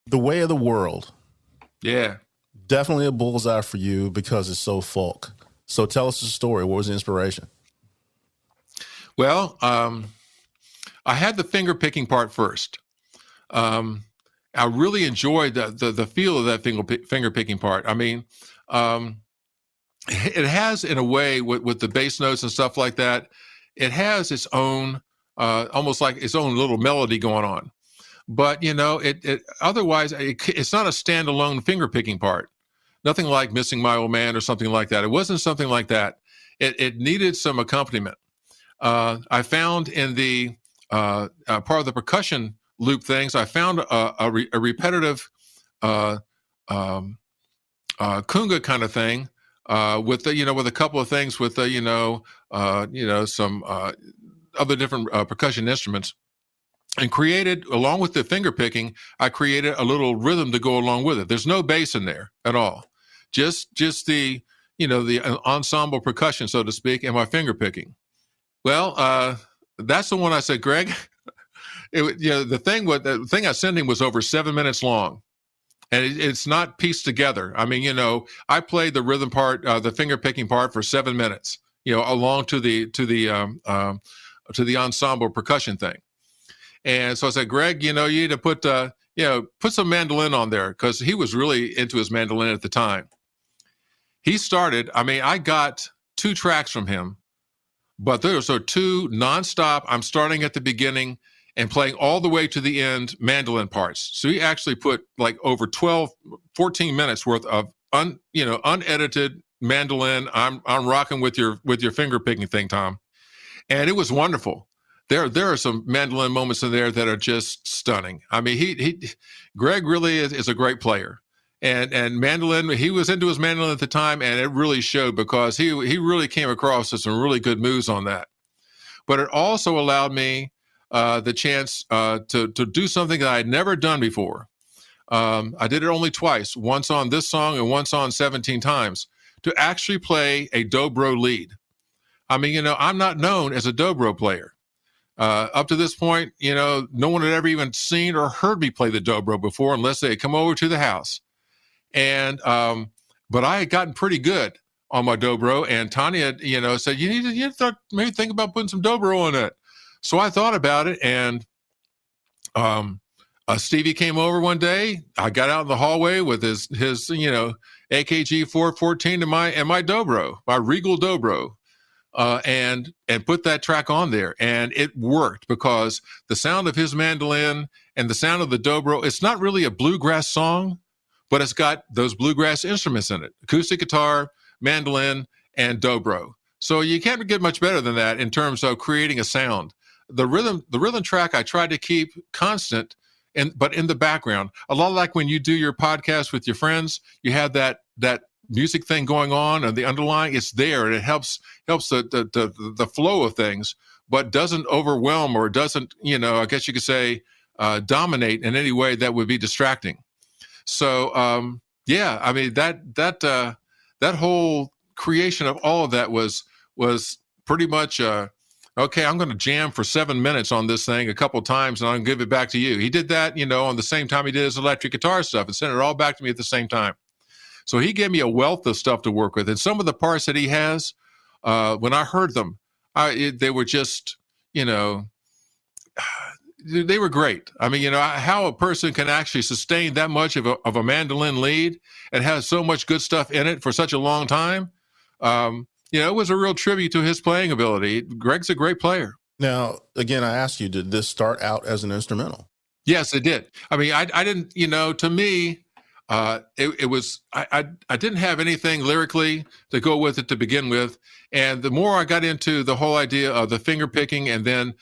The Way of the World. Yeah. Definitely a bullseye for you because it's so folk. So tell us the story. What was the inspiration? Well, I had the finger picking part first. I really enjoyed the feel of that finger picking part. I mean, it has, in a way, with the bass notes and stuff like that, it has its own, almost like its own little melody going on. But it otherwise it's not a standalone finger picking part. Nothing like Missing My Old Man or something like that. It wasn't something like that. It needed some accompaniment. I found in the part of the percussion loop things, I found a repetitive kunga kind of thing with with a couple of things with some other different percussion instruments, and created, along with the finger picking, I created a little rhythm to go along with it. There's no bass in there at all, just the the ensemble percussion, so to speak, and my finger picking. Well, that's the one I said, Greg. The thing I sent him was over 7 minutes long, and it's not pieced together. I mean, I played the rhythm part, the finger picking part, for 7 minutes, along to the ensemble percussion thing. And so I said, Greg, you need to put some mandolin on there, because he was really into his mandolin at the time. He started. I mean, I got 2 tracks from him, but those are 2 nonstop. I'm starting at the beginning and playing all the way to the end mandolin parts. So he actually put like over 14 minutes worth of unedited mandolin. I'm rocking with your finger picking thing, Tom. And it was wonderful. There are some mandolin moments in there that are just stunning. I mean, Greg really is a great player. And mandolin, he was into his mandolin at the time, and it really showed, because he really came across with some really good moves on that. But it also allowed me the chance to do something that I had never done before. I did it only twice, once on this song and once on 17 Times, to actually play a dobro lead. I mean, I'm not known as a dobro player. Up to this point, no one had ever even seen or heard me play the dobro before, unless they had come over to the house. And but I had gotten pretty good on my dobro, and Tanya, said, you need to maybe think about putting some dobro on it. So I thought about it, and Stevie came over one day. I got out in the hallway with his AKG 414 and my dobro, my Regal dobro. And put that track on there, and it worked, because the sound of his mandolin and the sound of the dobro, it's not really a bluegrass song, but it's got those bluegrass instruments in it: acoustic guitar, mandolin, and dobro. So you can't get much better than that in terms of creating a sound. The rhythm track I tried to keep constant, but in the background, a lot like when you do your podcast with your friends, you have that music thing going on, and the underlying, it's there, and it helps the flow of things, but doesn't overwhelm, or doesn't, I guess you could say, dominate in any way that would be distracting. So I mean, that whole creation of all of that was pretty much okay, I'm going to jam for 7 minutes on this thing a couple of times, and I'm going to give it back to you. He did that, on the same time he did his electric guitar stuff, and sent it all back to me at the same time. So he gave me a wealth of stuff to work with. And some of the parts that he has, when I heard them, they were just, they were great. I mean, how a person can actually sustain that much of a mandolin lead and has so much good stuff in it for such a long time. It was a real tribute to his playing ability. Greg's a great player. Now, again, I asked you, did this start out as an instrumental? Yes, it did. I mean, I didn't, to me, it was, I didn't have anything lyrically to go with it to begin with. And the more I got into the whole idea of the finger picking, and then,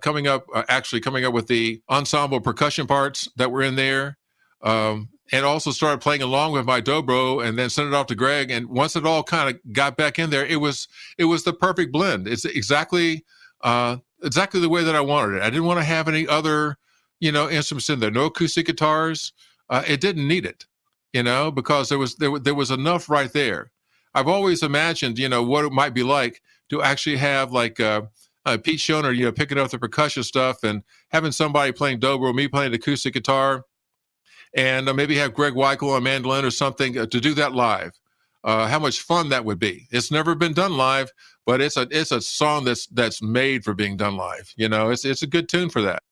coming up with the ensemble percussion parts that were in there, and also started playing along with my dobro, and then sent it off to Greg. And once it all kind of got back in there, it was the perfect blend. It's exactly the way that I wanted it. I didn't want to have any other, instruments in there. No acoustic guitars. It didn't need it, because there was enough right there. I've always imagined, what it might be like to actually have like Pete Schoner, picking up the percussion stuff and having somebody playing dobro, me playing acoustic guitar, and maybe have Greg Weichel on mandolin or something to do that live. How much fun that would be. It's never been done live, but it's a song that's made for being done live. You know, it's a good tune for that.